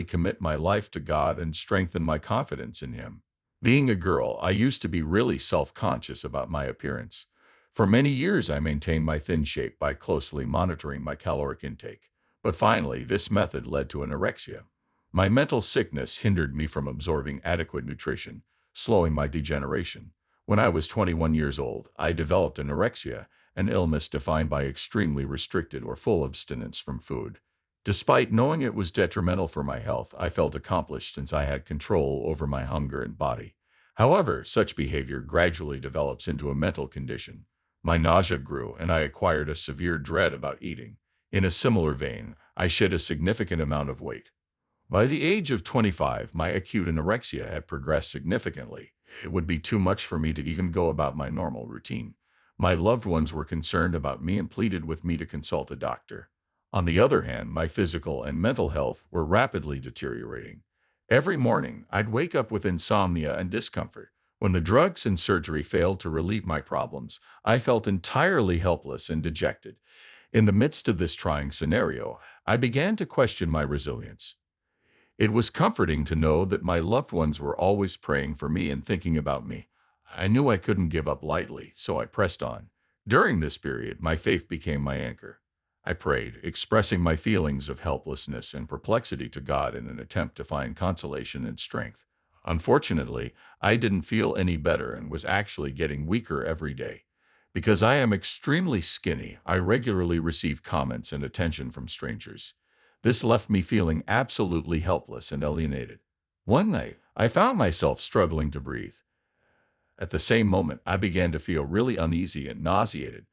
commit my life to God and strengthen my confidence in Him. Being a girl, I used to be really self-conscious about my appearance. For many years, I maintained my thin shape by closely monitoring my caloric intake. But finally, this method led to anorexia. My mental sickness hindered me from absorbing adequate nutrition, slowing my degeneration. When I was 21 years old, I developed anorexia, an illness defined by extremely restricted or full abstinence from food. Despite knowing it was detrimental for my health, I felt accomplished since I had control over my hunger and body. However, such behavior gradually develops into a mental condition. My nausea grew, and I acquired a severe dread about eating. In a similar vein, I shed a significant amount of weight. By the age of 25, my acute anorexia had progressed significantly. It would be too much for me to even go about my normal routine. My loved ones were concerned about me and pleaded with me to consult a doctor. On the other hand, my physical and mental health were rapidly deteriorating. Every morning, I'd wake up with insomnia and discomfort. When the drugs and surgery failed to relieve my problems, I felt entirely helpless and dejected. In the midst of this trying scenario, I began to question my resilience. It was comforting to know that my loved ones were always praying for me and thinking about me. I knew I couldn't give up lightly, so I pressed on. During this period, my faith became my anchor. I prayed, expressing my feelings of helplessness and perplexity to God in an attempt to find consolation and strength. Unfortunately, I didn't feel any better and was actually getting weaker every day. Because I am extremely skinny, I regularly receive comments and attention from strangers. This left me feeling absolutely helpless and alienated. One night, I found myself struggling to breathe. At the same moment, I began to feel really uneasy and nauseated.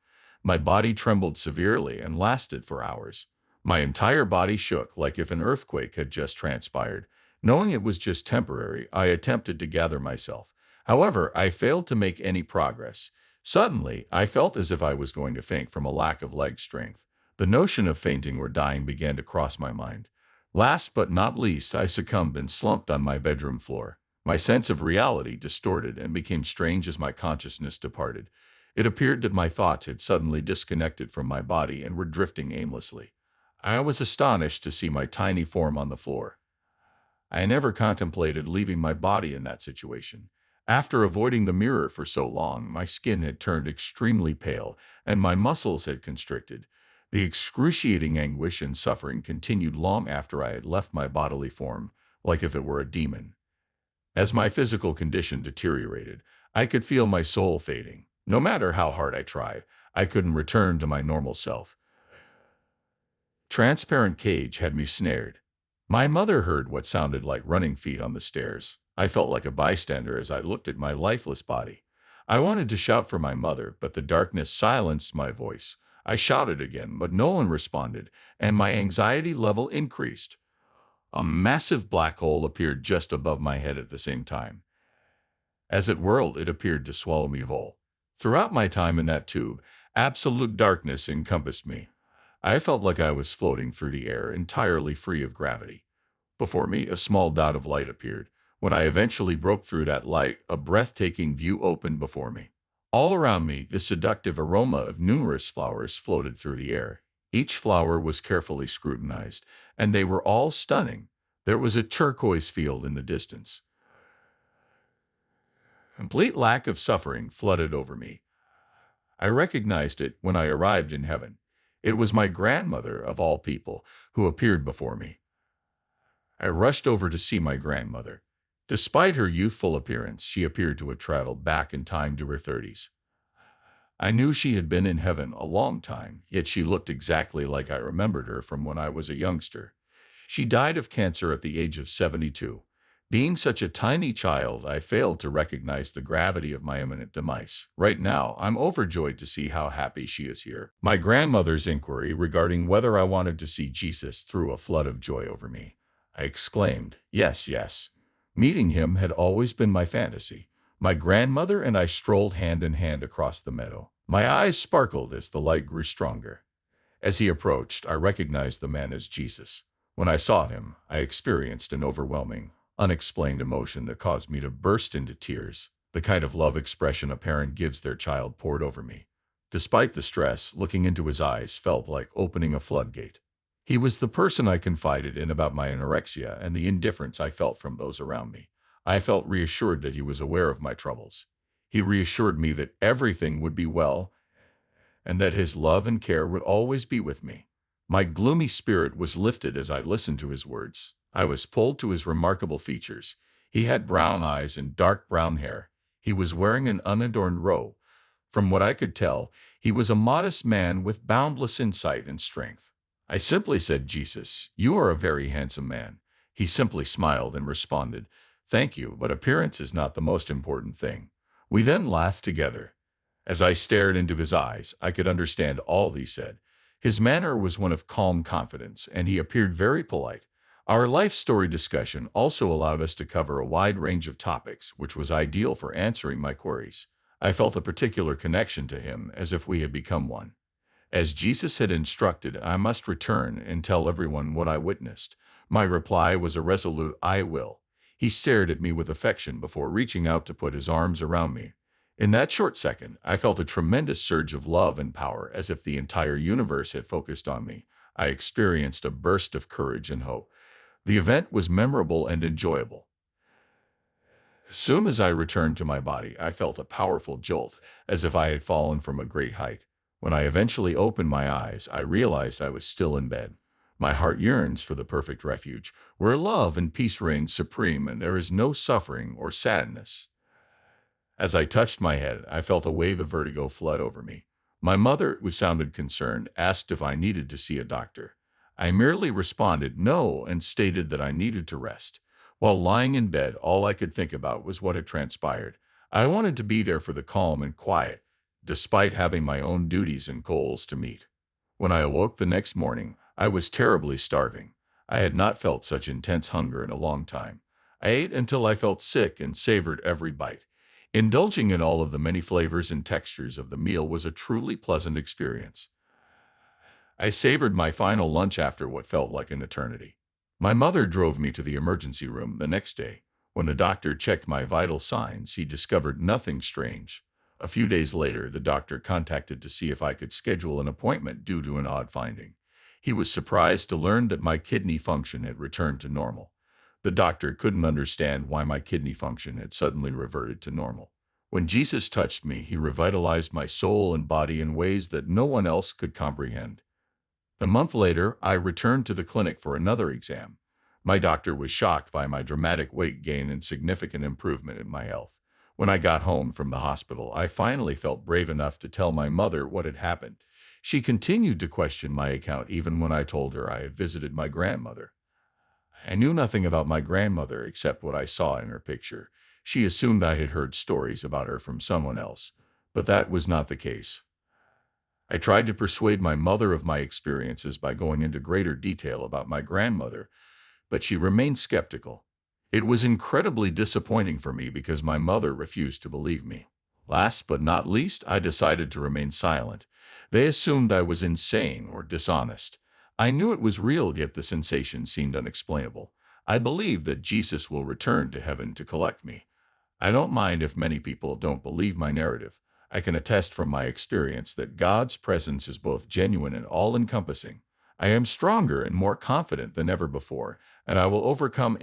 My body trembled severely and lasted for hours. My entire body shook like if an earthquake had just transpired. Knowing it was just temporary, I attempted to gather myself. However, I failed to make any progress. Suddenly, I felt as if I was going to faint from a lack of leg strength. The notion of fainting or dying began to cross my mind. Last but not least, I succumbed and slumped on my bedroom floor. My sense of reality distorted and became strange as my consciousness departed. It appeared that my thoughts had suddenly disconnected from my body and were drifting aimlessly. I was astonished to see my tiny form on the floor. I never contemplated leaving my body in that situation. After avoiding the mirror for so long, my skin had turned extremely pale and my muscles had constricted. The excruciating anguish and suffering continued long after I had left my bodily form, like if it were a demon. As my physical condition deteriorated, I could feel my soul fading. No matter how hard I tried, I couldn't return to my normal self. Transparent cage had me snared. My mother heard what sounded like running feet on the stairs. I felt like a bystander as I looked at my lifeless body. I wanted to shout for my mother, but the darkness silenced my voice. I shouted again, but no one responded, and my anxiety level increased. A massive black hole appeared just above my head at the same time. As it whirled, it appeared to swallow me whole. Throughout my time in that tube, absolute darkness encompassed me. I felt like I was floating through the air, entirely free of gravity. Before me, a small dot of light appeared. When I eventually broke through that light, a breathtaking view opened before me. All around me, the seductive aroma of numerous flowers floated through the air. Each flower was carefully scrutinized, and they were all stunning. There was a turquoise field in the distance. Complete lack of suffering flooded over me. I recognized it when I arrived in heaven. It was my grandmother, of all people, who appeared before me. I rushed over to see my grandmother. Despite her youthful appearance, she appeared to have traveled back in time to her 30s. I knew she had been in heaven a long time, yet she looked exactly like I remembered her from when I was a youngster. She died of cancer at the age of 72. Being such a tiny child, I failed to recognize the gravity of my imminent demise. Right now, I'm overjoyed to see how happy she is here. My grandmother's inquiry regarding whether I wanted to see Jesus threw a flood of joy over me. I exclaimed, "Yes, yes." Meeting him had always been my fantasy. My grandmother and I strolled hand in hand across the meadow. My eyes sparkled as the light grew stronger. As he approached, I recognized the man as Jesus. When I saw him, I experienced an overwhelming, unexplained emotion that caused me to burst into tears. The kind of love expression a parent gives their child poured over me. Despite the stress, looking into his eyes felt like opening a floodgate. He was the person I confided in about my anorexia and the indifference I felt from those around me. I felt reassured that he was aware of my troubles. He reassured me that everything would be well and that his love and care would always be with me. My gloomy spirit was lifted as I listened to his words. I was pulled to his remarkable features. He had brown eyes and dark brown hair. He was wearing an unadorned robe. From what I could tell, he was a modest man with boundless insight and strength. I simply said, "Jesus, you are a very handsome man." He simply smiled and responded, "Thank you, but appearance is not the most important thing." We then laughed together. As I stared into his eyes, I could understand all he said. His manner was one of calm confidence, and he appeared very polite. Our life story discussion also allowed us to cover a wide range of topics, which was ideal for answering my queries. I felt a particular connection to him, as if we had become one. As Jesus had instructed, I must return and tell everyone what I witnessed. My reply was a resolute "I will." He stared at me with affection before reaching out to put his arms around me. In that short second, I felt a tremendous surge of love and power, as if the entire universe had focused on me. I experienced a burst of courage and hope. The event was memorable and enjoyable. As soon as I returned to my body, I felt a powerful jolt, as if I had fallen from a great height. When I eventually opened my eyes, I realized I was still in bed. My heart yearns for the perfect refuge, where love and peace reign supreme and there is no suffering or sadness. As I touched my head, I felt a wave of vertigo flood over me. My mother, who sounded concerned, asked if I needed to see a doctor. I merely responded no and stated that I needed to rest. While lying in bed, all I could think about was what had transpired. I wanted to be there for the calm and quiet, despite having my own duties and goals to meet. When I awoke the next morning, I was terribly starving. I had not felt such intense hunger in a long time. I ate until I felt sick and savored every bite. Indulging in all of the many flavors and textures of the meal was a truly pleasant experience. I savored my final lunch after what felt like an eternity. My mother drove me to the emergency room the next day. When the doctor checked my vital signs, he discovered nothing strange. A few days later, the doctor contacted to see if I could schedule an appointment due to an odd finding. He was surprised to learn that my kidney function had returned to normal. The doctor couldn't understand why my kidney function had suddenly reverted to normal. When Jesus touched me, he revitalized my soul and body in ways that no one else could comprehend. A month later, I returned to the clinic for another exam. My doctor was shocked by my dramatic weight gain and significant improvement in my health. When I got home from the hospital, I finally felt brave enough to tell my mother what had happened. She continued to question my account even when I told her I had visited my grandmother. I knew nothing about my grandmother except what I saw in her picture. She assumed I had heard stories about her from someone else, but that was not the case. I tried to persuade my mother of my experiences by going into greater detail about my grandmother, but she remained skeptical. It was incredibly disappointing for me because my mother refused to believe me. Last but not least, I decided to remain silent. They assumed I was insane or dishonest. I knew it was real, yet the sensation seemed unexplainable. I believe that Jesus will return to heaven to collect me. I don't mind if many people don't believe my narrative. I can attest from my experience that God's presence is both genuine and all-encompassing. I am stronger and more confident than ever before, and I will overcome